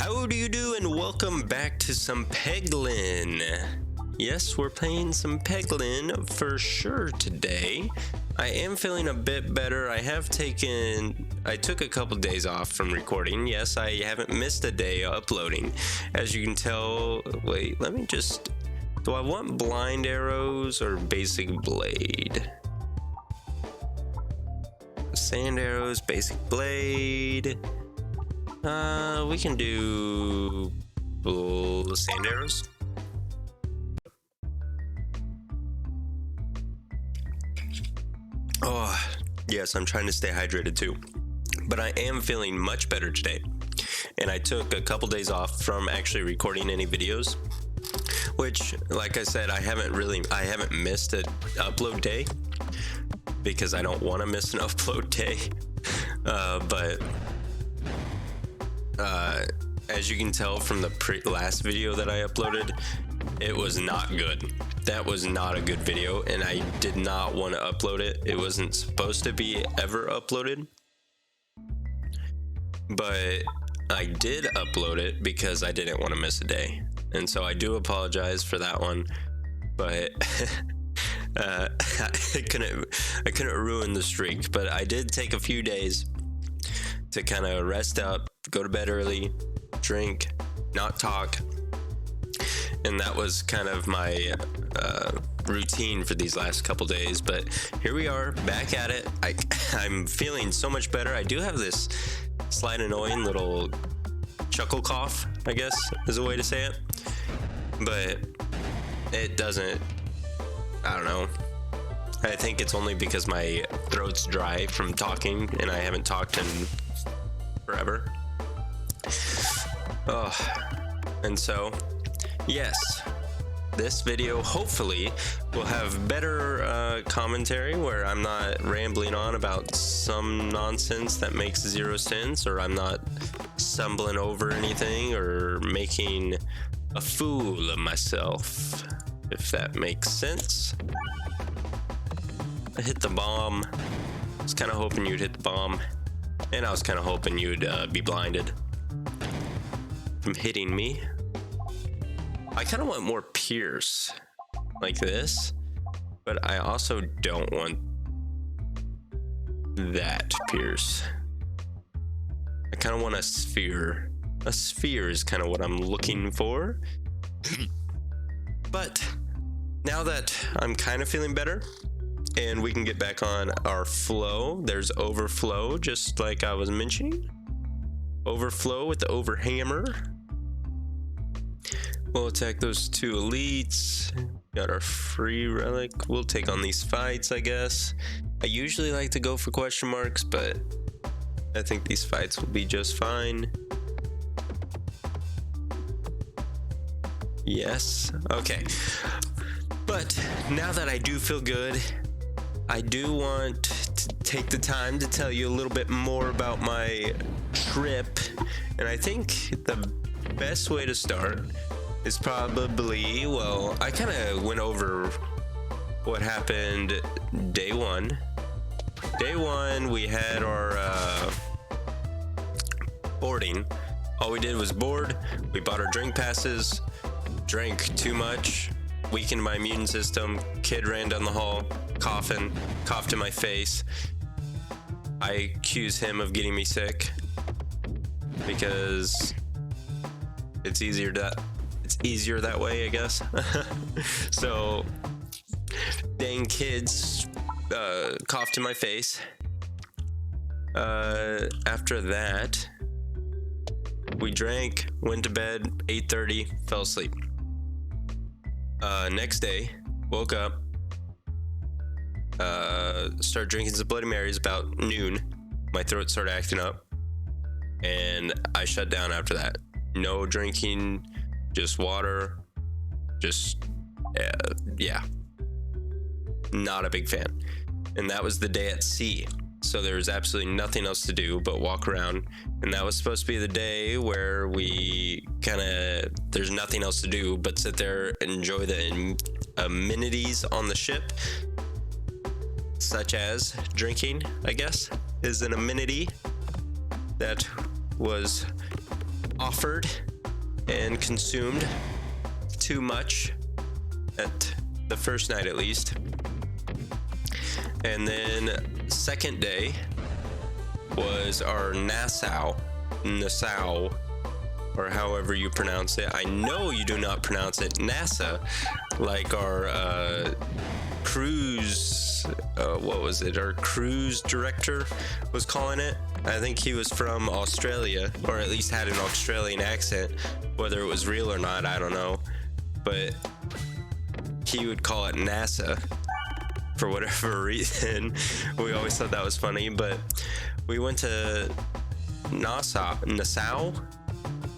How do you do, and welcome back to some Peglin. Yes, we're playing some Peglin for sure today. I am feeling a bit better. I took a couple days off from recording. Yes, I haven't missed a day uploading. As you can tell, wait, let me just, do I want blind arrows or basic blade? Sand arrows, basic blade. We can do sand arrows. Oh, yes, I'm trying to stay hydrated too. But I am feeling much better today. And I took a couple days off from actually recording any videos, which, like I said, I haven't missed an upload day because I don't want to miss an upload day. But as you can tell from the last video that I uploaded, it was not good. That was not a good video, and I did not want to upload it. It wasn't supposed to be ever uploaded, but I did upload it because I didn't want to miss a day. And so I do apologize for that one, but I couldn't ruin the streak. But I did take a few days to kind of rest up, go to bed early, drink, not talk. And that was kind of my routine for these last couple days. But here we are, back at it. I'm feeling so much better. I do have this slight annoying little chuckle cough, I guess is a way to say it. But it doesn't, I don't know. I think it's only because my throat's dry from talking and I haven't talked in forever. Oh, and so, yes, this video hopefully will have better commentary where I'm not rambling on about some nonsense that makes zero sense, or I'm not stumbling over anything or making a fool of myself, if that makes sense. I hit the bomb. I was kind of hoping you'd hit the bomb, and I was kind of hoping you'd be blinded from hitting me. I kind of want more pierce like this, but I also don't want that pierce. I kind of want a sphere. A sphere is kind of what I'm looking for. But now that I'm kind of feeling better and we can get back on our flow, there's overflow, just like I was mentioning. Overflow with the overhammer. We'll attack those two elites. Got our free relic. We'll take on these fights, I guess. I usually like to go for question marks, but I think these fights will be just fine. Yes. Okay. But now that I do feel good, I do want to take the time to tell you a little bit more about my trip. And I think the best way to start is probably, well, I kind of went over what happened day one. Day one, we had our boarding. All we did was board. We bought our drink passes, drank too much, weakened my immune system. Kid ran down the hall, coughing, coughed in my face. I accuse him of getting me sick because it's easier that way, I guess. So, dang kids coughed in my face. After that, we drank, went to bed, 8:30, fell asleep. Next day, woke up, started drinking some Bloody Marys about noon. My throat started acting up, and I shut down after that. No drinking, just water, yeah. Not a big fan. And that was the day at sea. So there was absolutely nothing else to do but walk around. And that was supposed to be the day where we there's nothing else to do but sit there and enjoy the amenities on the ship, such as drinking, I guess, is an amenity that was offered and consumed too much at the first night at least. And then second day was our Nassau, or however you pronounce it. I know you do not pronounce it NASA, like our cruise, what was it? Our cruise director was calling it. I think he was from Australia, or at least had an Australian accent. Whether it was real or not, I don't know. But he would call it NASA for whatever reason. We always thought that was funny. But we went to Nassau.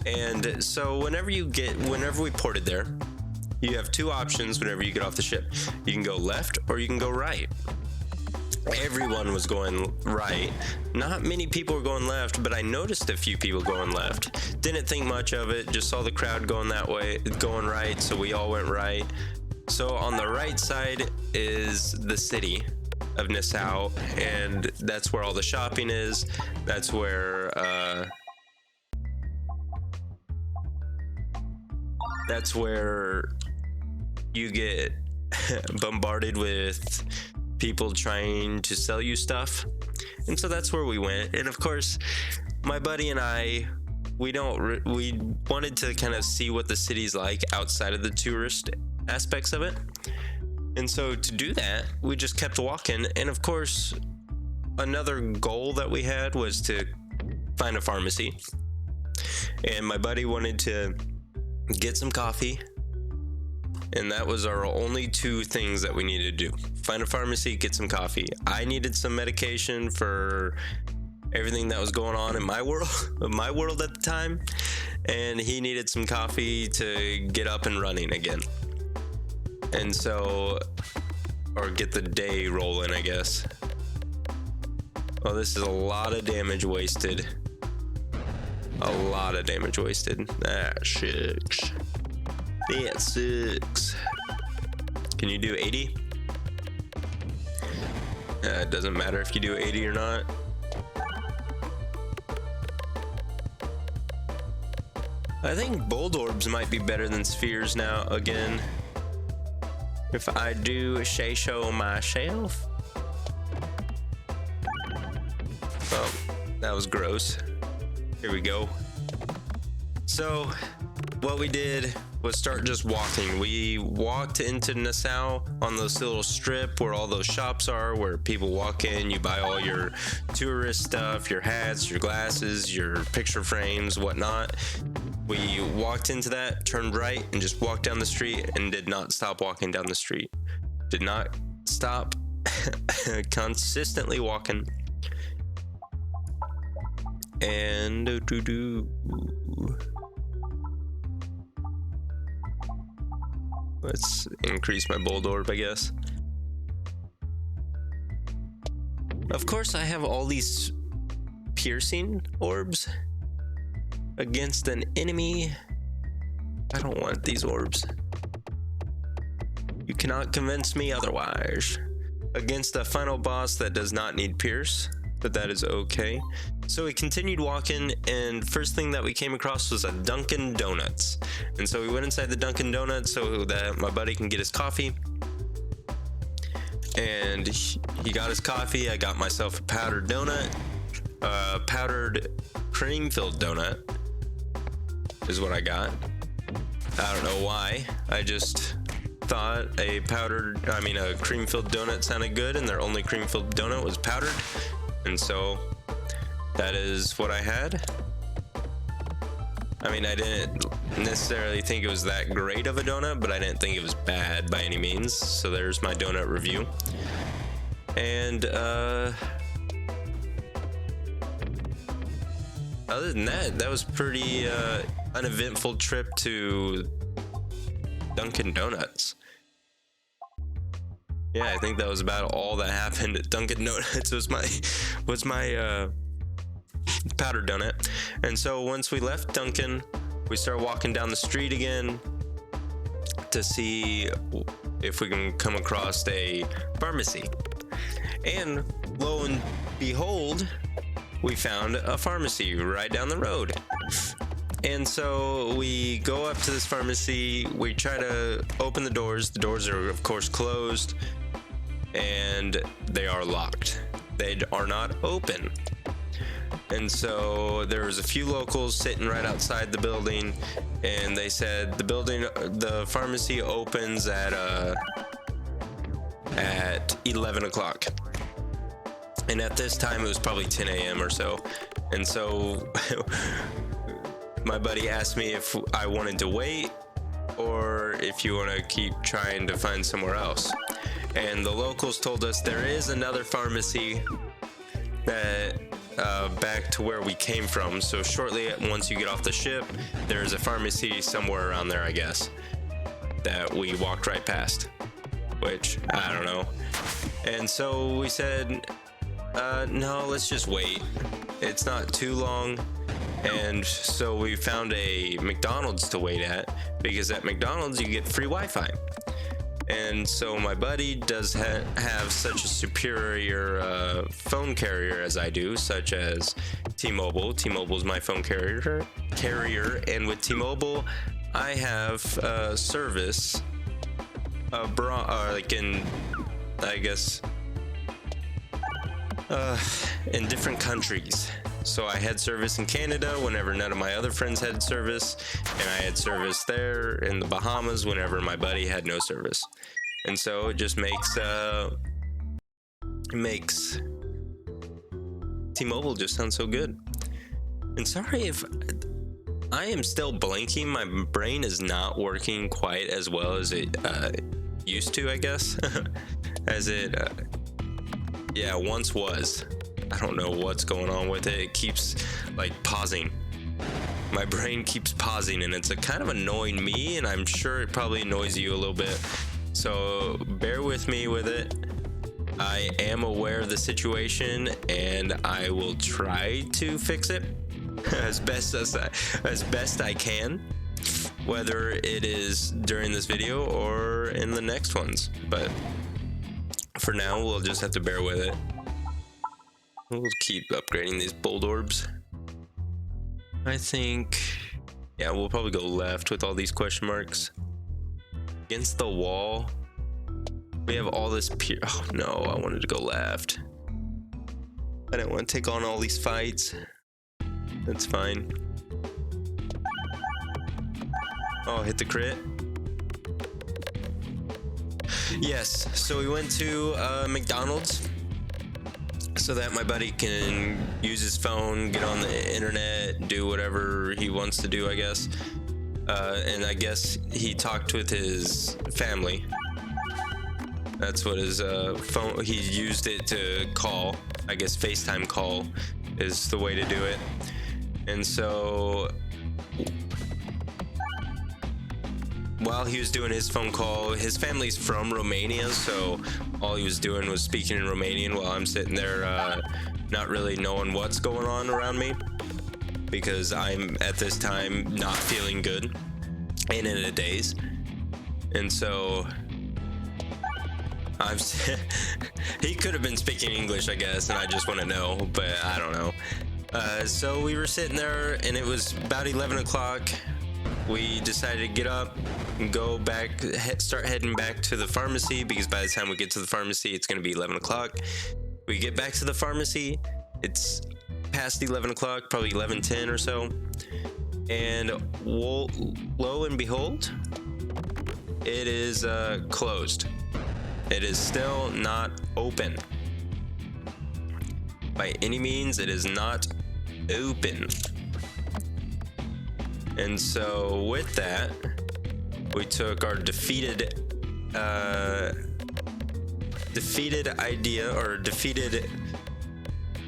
And so whenever we ported there, you have two options whenever you get off the ship. You can go left or you can go right. Everyone was going right. Not many people were going left, but I noticed a few people going left. Didn't think much of it, just saw the crowd going that way, going right, so we all went right. So on the right side is the city of Nassau, and that's where all the shopping is. That's where you get bombarded with people trying to sell you stuff. And so that's where we went. And of course, my buddy and I, we wanted to kind of see what the city's like outside of the tourist aspects of it. And so to do that, we just kept walking. And of course, another goal that we had was to find a pharmacy. And my buddy wanted to get some coffee. And that was our only two things that we needed to do. Find a pharmacy, get some coffee. I needed some medication for everything that was going on in my world at the time. And he needed some coffee to get up and running again. And so, or get the day rolling, I guess. Oh, this is a lot of damage wasted. A lot of damage wasted. That sucks. That sucks. Can you do 80? It doesn't matter if you do 80 or not. I think Bouldorbs might be better than spheres now again. If I do say so myself. Oh, that was gross. Here we go. So, what we did was start just walking. We walked into Nassau on this little strip where all those shops are, where people walk in, you buy all your tourist stuff, your hats, your glasses, your picture frames, whatnot. We walked into that, turned right, and just walked down the street and did not stop walking down the street. Did not stop, consistently walking. And let's increase my Boulderb, I guess. Of course, I have all these piercing orbs against an enemy. I don't want these orbs. You cannot convince me otherwise. Against a final boss that does not need pierce, but that is okay. So we continued walking, and first thing that we came across was a Dunkin' Donuts. And so we went inside the Dunkin' Donuts so that my buddy can get his coffee. And he got his coffee. I got myself a powdered donut. Powdered cream-filled donut is what I got. I don't know why. I just thought a cream-filled donut sounded good, and their only cream-filled donut was powdered. And so that is what I had. I mean, I didn't necessarily think it was that great of a donut, but I didn't think it was bad by any means. So there's my donut review. And other than that, that was pretty uneventful trip to Dunkin' Donuts. Yeah, I think that was about all that happened at Dunkin' Donuts. was my powdered donut. And so once we left Dunkin', we started walking down the street again to see if we can come across a pharmacy. And lo and behold, we found a pharmacy right down the road. And so we go up to this pharmacy. We try to open the doors. The doors are, of course, closed, and they are locked. They are not open. And so there was a few locals sitting right outside the building, and they said the pharmacy opens at 11 o'clock. And at this time, it was probably 10 a.m. or so. And so my buddy asked me if I wanted to wait or if you want to keep trying to find somewhere else. And the locals told us there is another pharmacy that back to where we came from. So shortly once you get off the ship, there's a pharmacy somewhere around there, I guess, that we walked right past, which I don't know. And so we said, no, let's just wait. It's not too long. And so we found a McDonald's to wait at, because at McDonald's you get free Wi-Fi. And so my buddy does have such a superior phone carrier as I do, such as T-Mobile. T-Mobile's my phone carrier, and with T-Mobile, I have service like in, I guess, in different countries. So I had service in Canada whenever none of my other friends had service, and I had service there in the Bahamas whenever my buddy had no service. And so it just makes T-Mobile just sound so good. And sorry if I am still blinking. My brain is not working quite as well as it used to, I guess, as it once was. I don't know what's going on with it. It keeps like pausing. My brain keeps pausing, and it's a kind of annoying me, and I'm sure it probably annoys you a little bit. So bear with me with it. I am aware of the situation, and I will try to fix it as best I can, whether it is during this video or in the next ones. But for now, we'll just have to bear with it. We'll keep upgrading these Bouldorbs. I think, yeah, we'll probably go left with all these question marks. Against the wall, we have all this oh no, I wanted to go left. I didn't want to take on all these fights. That's fine. Oh, hit the crit. Yes, so we went to McDonald's so that my buddy can use his phone, get on the internet, do whatever he wants to do, I guess. And I guess he talked with his family. That's what his phone, he used it to call. I guess FaceTime call is the way to do it. And so while he was doing his phone call, his family's from Romania, so all he was doing was speaking in Romanian while I'm sitting there not really knowing what's going on around me, because I'm at this time not feeling good and in a daze. And so he could have been speaking English, I guess, and I just want to know, but I don't know. So we were sitting there, and it was about 11 o'clock. We decided to get up and go back, start heading back to the pharmacy, because by the time we get to the pharmacy, it's going to be 11 o'clock. We get back to the pharmacy, it's past 11 o'clock, probably 11:10 or so. And lo and behold, it is closed. It is still not open. By any means, it is not open. And so with that, we took our defeated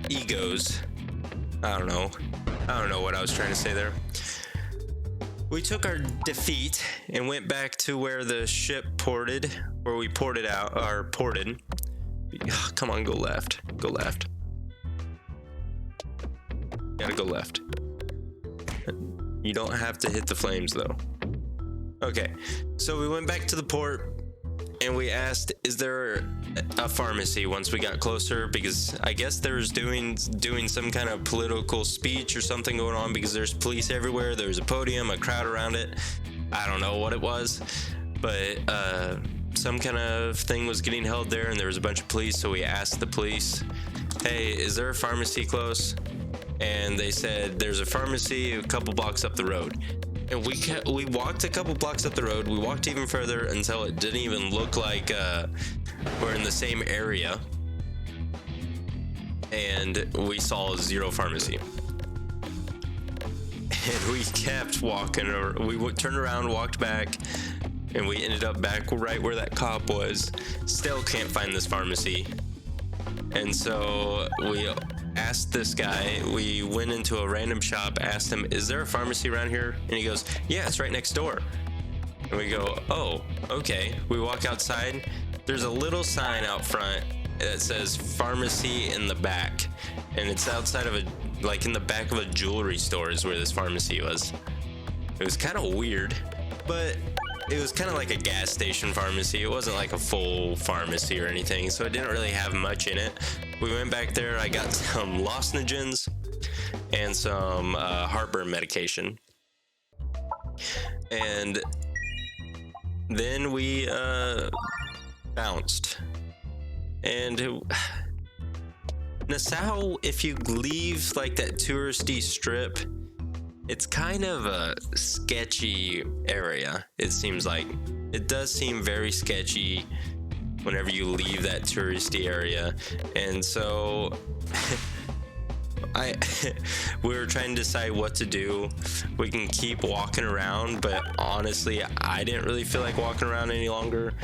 egos. I don't know what I was trying to say there. We took our defeat and went back to where the ship ported, where we ported out, or ported. Come on, go left. Go left. Gotta go left. You don't have to hit the flames though. Okay, so we went back to the port. and we asked, is there a pharmacy once we got closer, because I guess there was doing some kind of political speech or something going on, because there's police everywhere. There was a podium, a crowd around it. I don't know what it was, but some kind of thing was getting held there, and there was a bunch of police. So we asked the police, hey, is there a pharmacy close? And they said there's a pharmacy a couple blocks up the road. And we walked a couple blocks up the road. We walked even further until it didn't even look like we're in the same area. And we saw zero pharmacy. And we kept walking. We turned around, walked back, and we ended up back right where that cop was. Still can't find this pharmacy. And so we asked this guy, we went into a random shop, asked him, is there a pharmacy around here? And he goes, yeah, it's right next door. And we go, oh, okay. We walk outside. There's a little sign out front that says pharmacy in the back. And it's outside of like in the back of a jewelry store is where this pharmacy was. It was kind of weird, but it was kind of like a gas station pharmacy. It wasn't like a full pharmacy or anything, so it didn't really have much in it. We went back there. I got some lozenges and some heartburn medication. And then we bounced. And Nassau, if you leave like that touristy strip, it's kind of a sketchy area. It seems like it does seem very sketchy whenever you leave that touristy area. And so we were trying to decide what to do. We can keep walking around, but honestly, I didn't really feel like walking around any longer.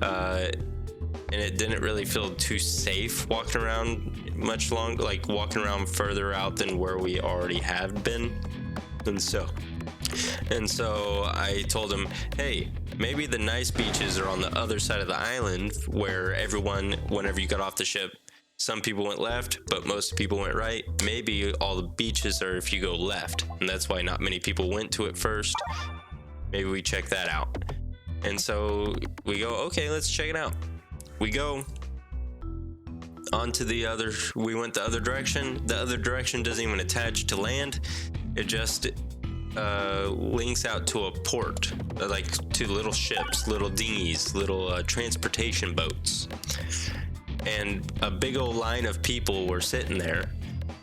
And it didn't really feel too safe walking around much longer, like walking around further out than where we already have been. And so I told him, hey, maybe the nice beaches are on the other side of the island, where everyone, whenever you got off the ship, some people went left, but most people went right. Maybe all the beaches are if you go left, and that's why not many people went to it first. Maybe we check that out. And so we go, okay, let's check it out. We go onto we went the other direction. The other direction doesn't even attach to land. It just links out to a port, like to little ships, little dinghies, little transportation boats. And a big old line of people were sitting there,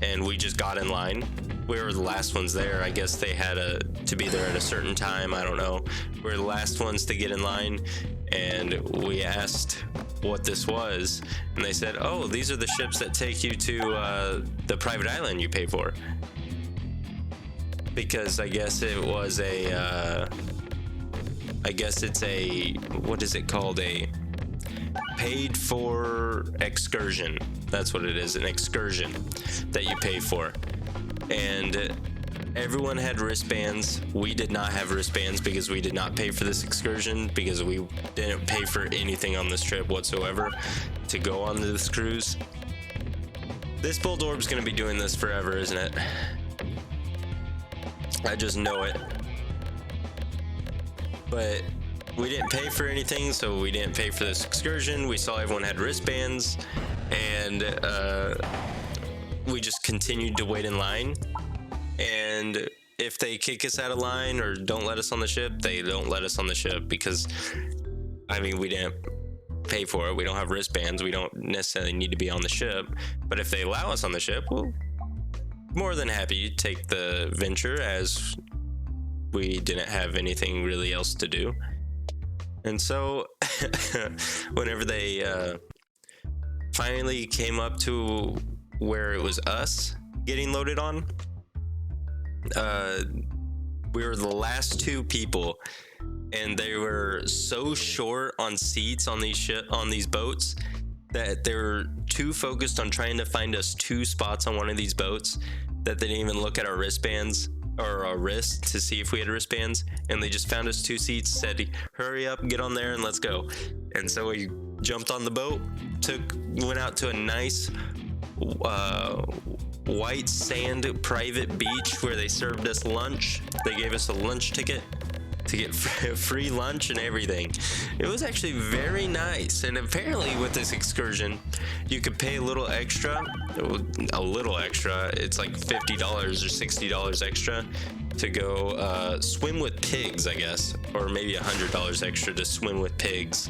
and we just got in line. We were the last ones there. I guess they had to be there at a certain time. I don't know. We were the last ones to get in line, and we asked what this was, and they said, oh, these are the ships that take you to the private island you pay for. Because I guess it was it's a, what is it called? A paid for excursion. That's what it is, an excursion that you pay for. And everyone had wristbands. We did not have wristbands because we did not pay for this excursion, because we didn't pay for anything on this trip whatsoever to go on this cruise. This Bouldorbs gonna be doing this forever, isn't it? I just know it. But we didn't pay for anything, so we didn't pay for this excursion. We saw everyone had wristbands, and we just continued to wait in line. And if they kick us out of line or don't let us on the ship, they don't let us on the ship, because, I mean, we didn't pay for it. We don't have wristbands. We don't necessarily need to be on the ship. But if they allow us on the ship, well, more than happy to take the venture, as we didn't have anything really else to do. And so whenever they finally came up to where it was us getting loaded on, we were the last two people, and they were so short on seats on these boats that they were too focused on trying to find us two spots on one of these boats that they didn't even look at our wristbands or our wrists to see if we had wristbands, and they just found us two seats, said, hurry up, get on there, and let's go. And so we jumped on the boat, went out to a nice white sand private beach where they served us lunch. They gave us a lunch ticket, to get free lunch and everything. It was actually very nice. And apparently with this excursion, you could pay a little extra. It's like $50 or $60 extra to go swim with pigs, I guess, or maybe $100 extra to swim with pigs.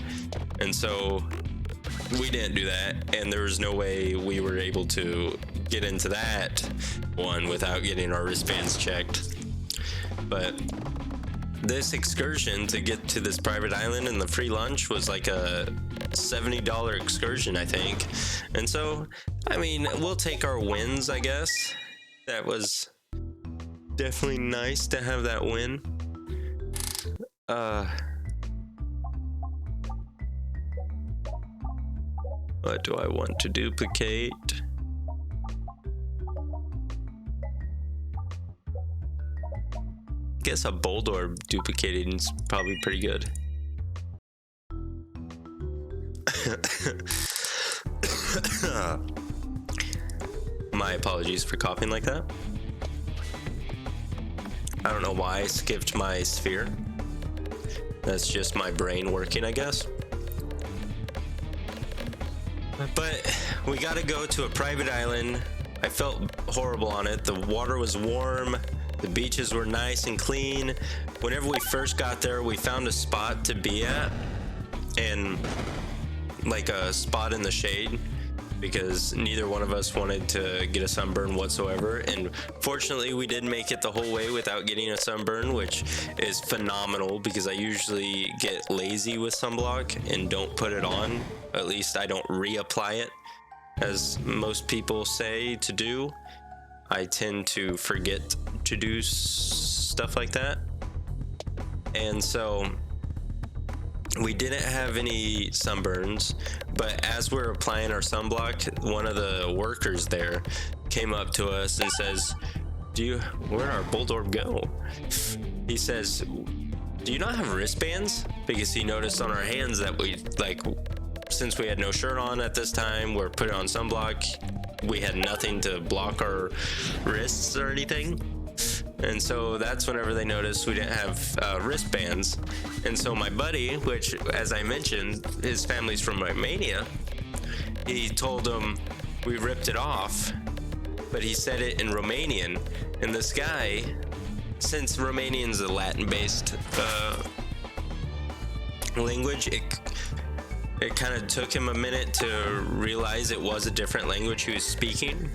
And so we didn't do that, and there was no way we were able to get into that one without getting our wristbands checked. But this excursion to get to this private island and the free lunch was like a $70 excursion, I think. And so, I mean, we'll take our wins, I guess. That was definitely nice to have that win. What do I want to duplicate? Guess a Bouldorbs duplicating is probably pretty good. My apologies for coughing like that. I don't know why I skipped my sphere. That's just my brain working, I guess. But we gotta go to a private island. I felt horrible on it. The water was warm. The beaches were nice and clean. Whenever we first got there, we found a spot to be at, and like a spot in the shade, because neither one of us wanted to get a sunburn whatsoever. And fortunately, we did make it the whole way without getting a sunburn, which is phenomenal because I usually get lazy with sunblock and don't put it on. At least I don't reapply it, as most people say to do. I tend to forget to do stuff like that. And so we didn't have any sunburns, but as we're applying our sunblock, one of the workers there came up to us and says, where'd our Bouldorbs go? He says, do you not have wristbands? Because he noticed on our hands that we, like, since we had no shirt on at this time, we're putting on sunblock, we had nothing to block our wrists or anything. And so that's whenever they noticed we didn't have wristbands. And so my buddy, which, as I mentioned, his family's from Romania, he told them we ripped it off, but he said it in Romanian. And this guy, since Romanian's a Latin-based language, it kind of took him a minute to realize it was a different language he was speaking.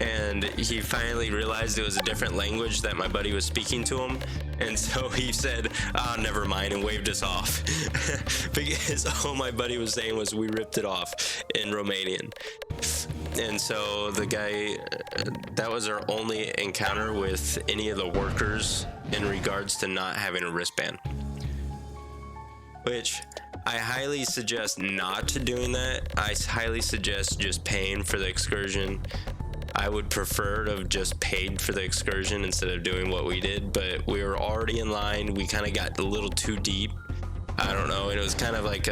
And he finally realized it was a different language that my buddy was speaking to him. And so he said, never mind, and waved us off. Because all my buddy was saying was we ripped it off in Romanian. And so the guy, that was our only encounter with any of the workers in regards to not having a wristband. Which I highly suggest not doing that. I highly suggest just paying for the excursion. I would prefer to have just paid for the excursion instead of doing what we did, but we were already in line. We kind of got a little too deep. I don't know. It was kind of like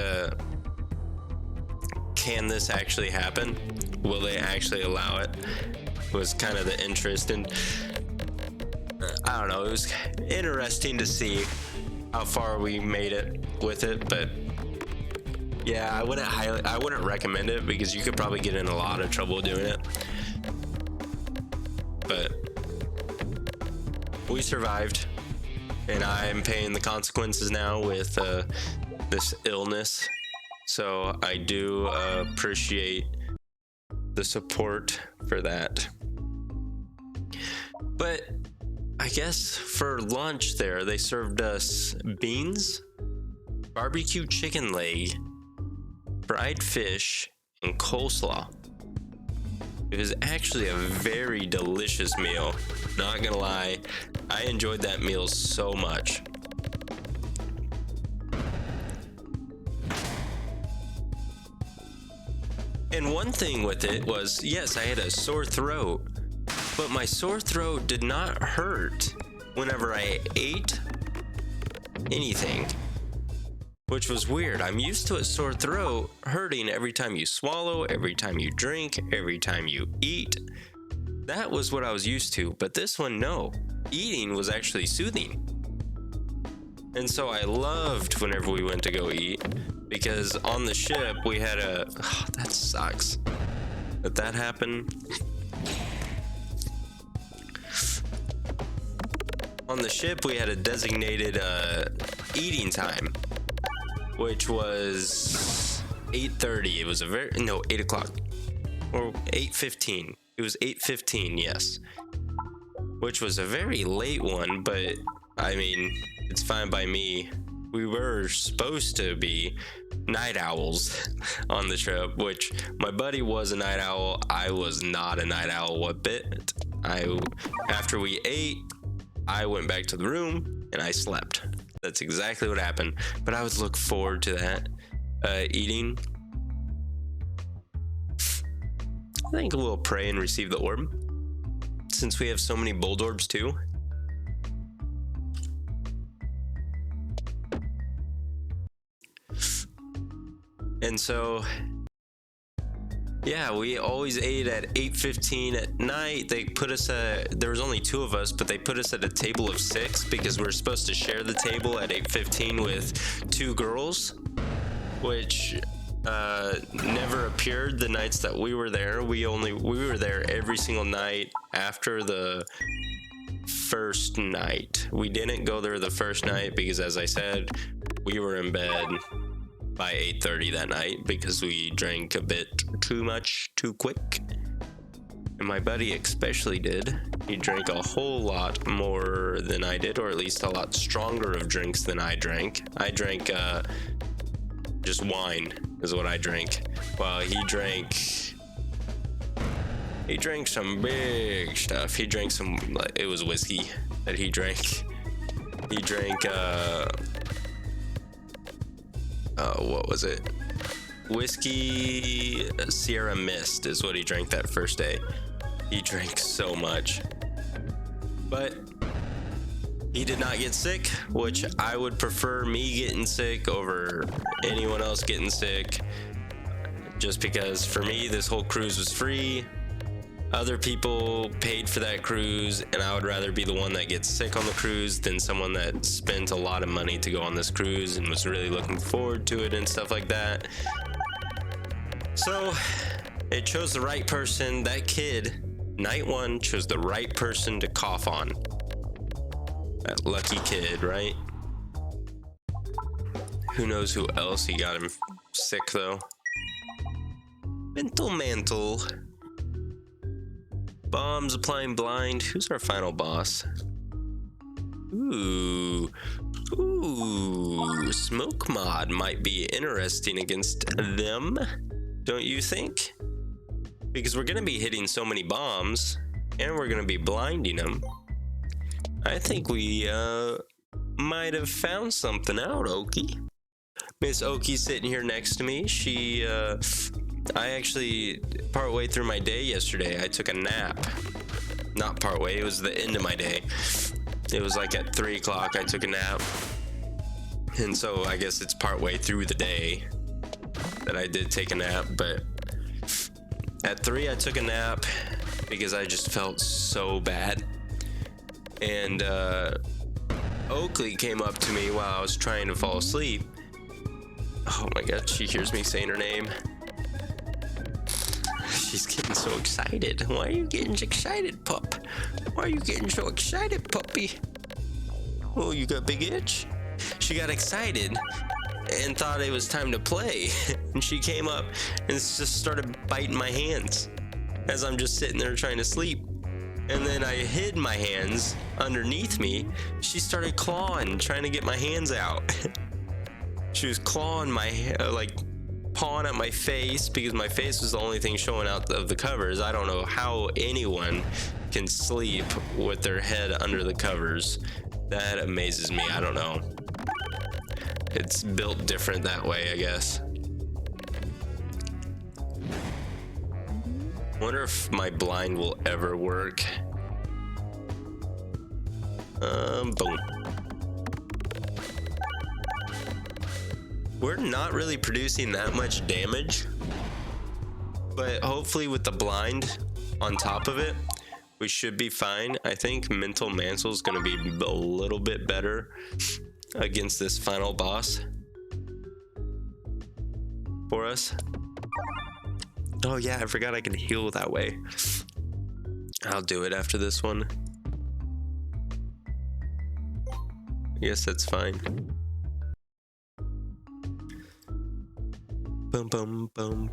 can this actually happen? Will they actually allow it? Was kind of the interest. And I don't know. It was interesting to see how far we made it with it, but yeah, I wouldn't recommend it because you could probably get in a lot of trouble doing it. But we survived, and I'm paying the consequences now with this illness. So I do appreciate the support for that. But I guess for lunch there, they served us beans, barbecue chicken leg, fried fish, and coleslaw. It was actually a very delicious meal. Not gonna lie, I enjoyed that meal so much. And one thing with it was, yes, I had a sore throat, but my sore throat did not hurt whenever I ate anything, which was weird. I'm used to a sore throat hurting every time you swallow, every time you drink, every time you eat. That was what I was used to, but this one, no. Eating was actually soothing. And so I loved whenever we went to go eat, because on the ship we had a, oh, that sucks that happened. On the ship we had a designated eating time, which was 8:30. It was a very, no, 8 o'clock or 8:15. It was 8:15, yes, which was a very late one, but I mean, it's fine by me. We were supposed to be night owls on the trip, which my buddy was a night owl. I was not a night owl one bit. After we ate, I went back to the room and I slept. That's exactly what happened. But I would look forward to that eating. I think we'll pray and receive the orb, since we have so many Bouldorbs too. And so, yeah, we always ate at 8:15 at night. They put us there was only 2 of us, but they put us at a table of 6 because we're supposed to share the table at 8:15 with 2 girls, which never appeared the nights that we were there. We were there every single night after the first night. We didn't go there the first night because, as I said, we were in bed by 8:30 that night because we drank a bit too much too quick. And my buddy especially did. He drank a whole lot more than I did, or at least a lot stronger of drinks than I drank. I drank just wine is what I drank, while he drank some big stuff. He drank some, it was whiskey that he drank. He drank what was it? Whiskey Sierra Mist is what he drank that first day. He drank so much. But he did not get sick, which I would prefer me getting sick over anyone else getting sick. Just because for me, this whole cruise was free. Other people paid for that cruise, and I would rather be the one that gets sick on the cruise than someone that spent a lot of money to go on this cruise and was really looking forward to it and stuff like that. So it chose the right person. That kid, night 1, chose the right person to cough on. That lucky kid, right? Who knows who else he got him sick though. Mental mantle. Bombs applying blind. Who's our final boss? Ooh, smoke mod might be interesting against them, don't you think? Because we're gonna be hitting so many bombs, and we're gonna be blinding them. I think we might have found something out, Oki. Miss Oki's sitting here next to me. I actually, partway through my day yesterday, I took a nap. Not partway, it was the end of my day. It was like at 3 o'clock I took a nap. And so I guess it's partway through the day that I did take a nap. But at 3 I took a nap because I just felt so bad. And Oakley came up to me while I was trying to fall asleep. Oh my god, she hears me saying her name. She's getting so excited. Why are you getting excited, pup? Why are you getting so excited, puppy? Oh, you got big itch? She got excited and thought it was time to play. And she came up and just started biting my hands as I'm just sitting there trying to sleep. And then I hid my hands underneath me. She started clawing, trying to get my hands out. She was clawing my, pawing at my face because my face was the only thing showing out of the covers. I don't know how anyone can sleep with their head under the covers. That amazes me. I don't know. It's built different that way, I guess. Wonder if my blind will ever work. Boom. We're not really producing that much damage, but hopefully with the blind on top of it, we should be fine. I think mental mantle is going to be a little bit better. against this final boss for us. Oh yeah, I forgot I could heal that way. I'll do it after this one. I guess that's fine. Bum bum bum.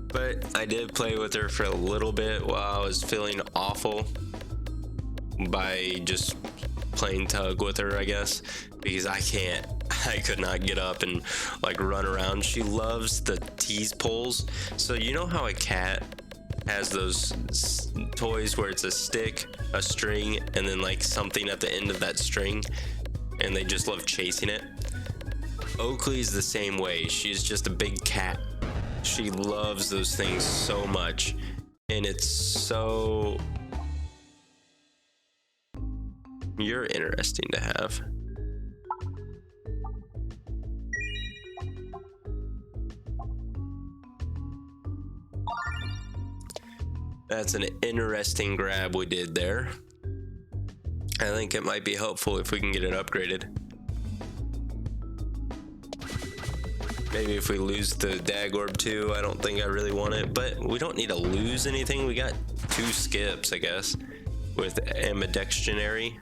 But I did play with her for a little bit while I was feeling awful by just playing tug with her, I guess, because I could not get up and like run around. She loves the tease pulls. So you know how a cat has those toys where it's a stick, a string, and then like something at the end of that string, and they just love chasing it? Oakley's the same way. She's just a big cat. She loves those things so much, and it's so... You're interesting to have. That's an interesting grab we did there. I think it might be helpful if we can get it upgraded. Maybe if we lose the dag orb too. I don't think I really want it, but we don't need to lose anything. We got 2 skips, I guess, with ambidextrary.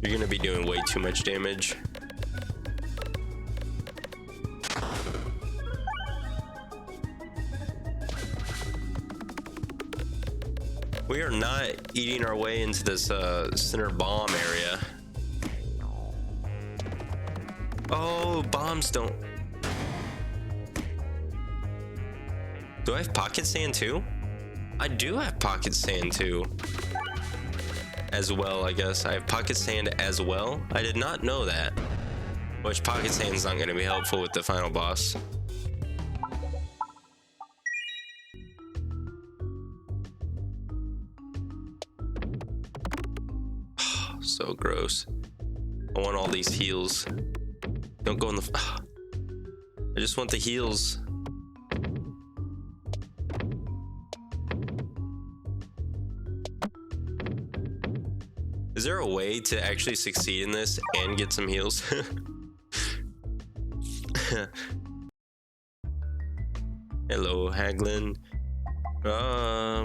You're gonna be doing way too much damage. We are not eating our way into this center bomb area. Oh, bombs don't... Do I have pocket sand too? I do have pocket sand too. As well, I guess. I have pocket sand as well. I did not know that. Which pocket sand is not going to be helpful with the final boss. So gross. I want all these heals. Don't go in the... I just want the heals. Is there a way to actually succeed in this and get some heals? Hello, Haglin. How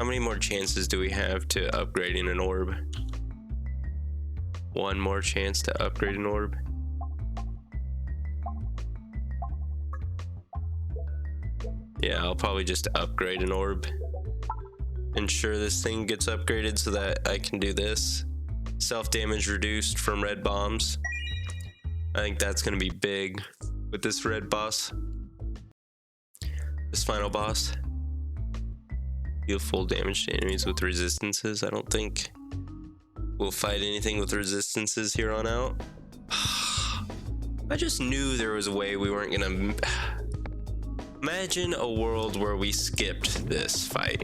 many more chances do we have to upgrading an orb? 1 more chance to upgrade an orb. Yeah, I'll probably just upgrade an orb. Ensure this thing gets upgraded so that I can do this. Self-damage reduced from red bombs. I think that's gonna be big with this red boss. This final boss. Deal full damage to enemies with resistances. I don't think we'll fight anything with resistances here on out. I just knew there was a way we weren't gonna... Imagine a world where we skipped this fight.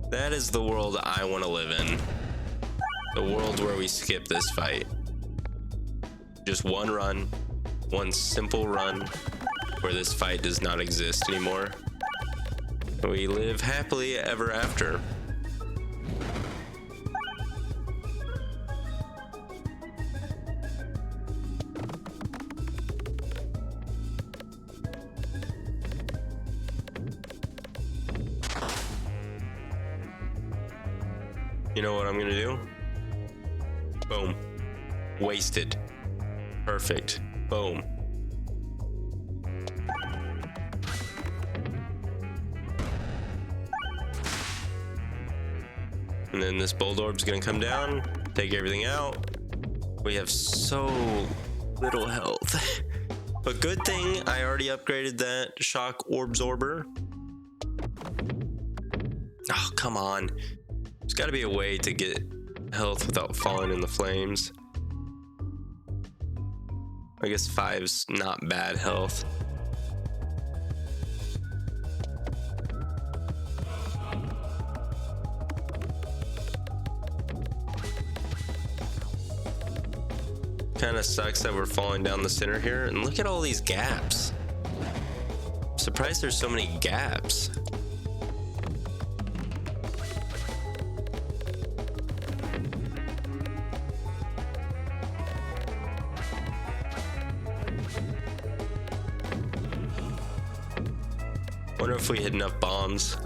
That is the world I want to live in. The world where we skip this fight. Just one run, one simple run, where this fight does not exist anymore. We live happily ever after. You know what I'm gonna do? Boom. Wasted. Perfect. Boom. And then this Bouldorbs gonna come down, take everything out. We have so little health. But good thing I already upgraded that shock orbsorber. Oh, come on. There's gotta be a way to get health without falling in the flames. I guess 5's not bad health. Kind of sucks that we're falling down the center here. And look at all these gaps. I'm surprised there's so many gaps. Wonder if we hit enough bombs.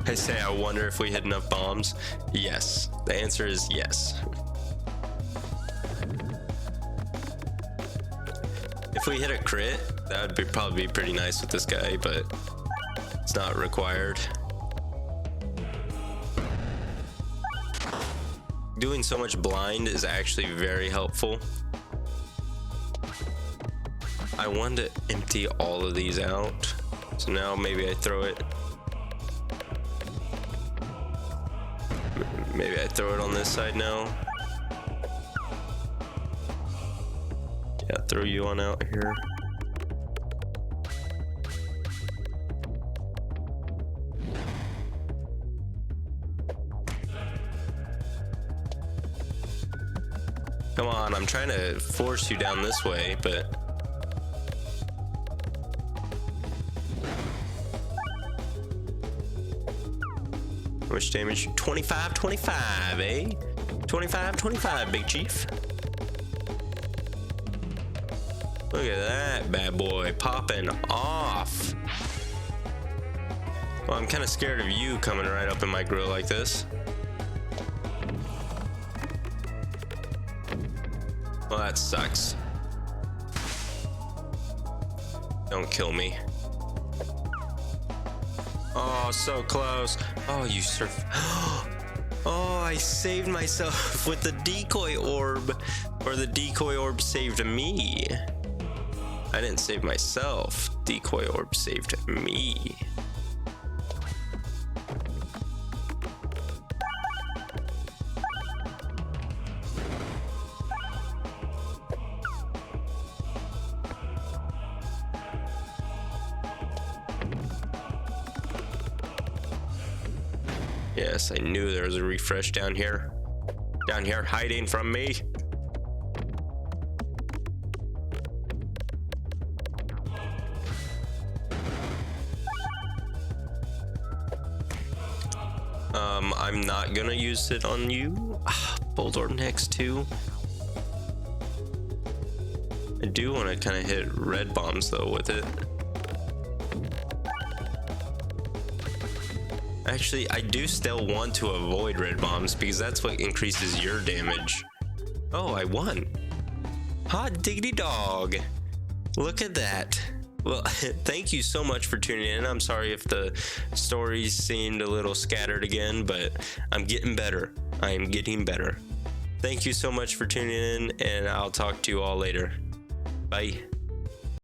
I say I wonder if we hit enough bombs. Yes. The answer is yes. If we hit a crit, that would probably be pretty nice with this guy, but it's not required. Doing so much blind is actually very helpful. I wanted to empty all of these out, so now maybe I throw it. Maybe I throw it on this side now. Yeah, throw you on out here. Come on, I'm trying to force you down this way, but how much damage? 25, 25, eh? 25, 25, big chief. Look at that bad boy popping off. Well, I'm kind of scared of you coming right up in my grill like this. Well, that sucks. Don't kill me. Oh, so close. Oh, you surf. Oh, I saved myself with the decoy orb. Or the decoy orb saved me. I didn't save myself. Decoy orb saved me. Yes, I knew there was a refresh down here. Down here, hiding from me. I'm not gonna use it on you. Bouldorbs next too. I do want to kind of hit red bombs though with it. Actually, I do still want to avoid red bombs because that's what increases your damage. Oh, I won. Hot diggity dog. Look at that. Well, thank you so much for tuning in. I'm sorry if the stories seemed a little scattered again, but I'm getting better. I am getting better. Thank you so much for tuning in, and I'll talk to you all later. Bye.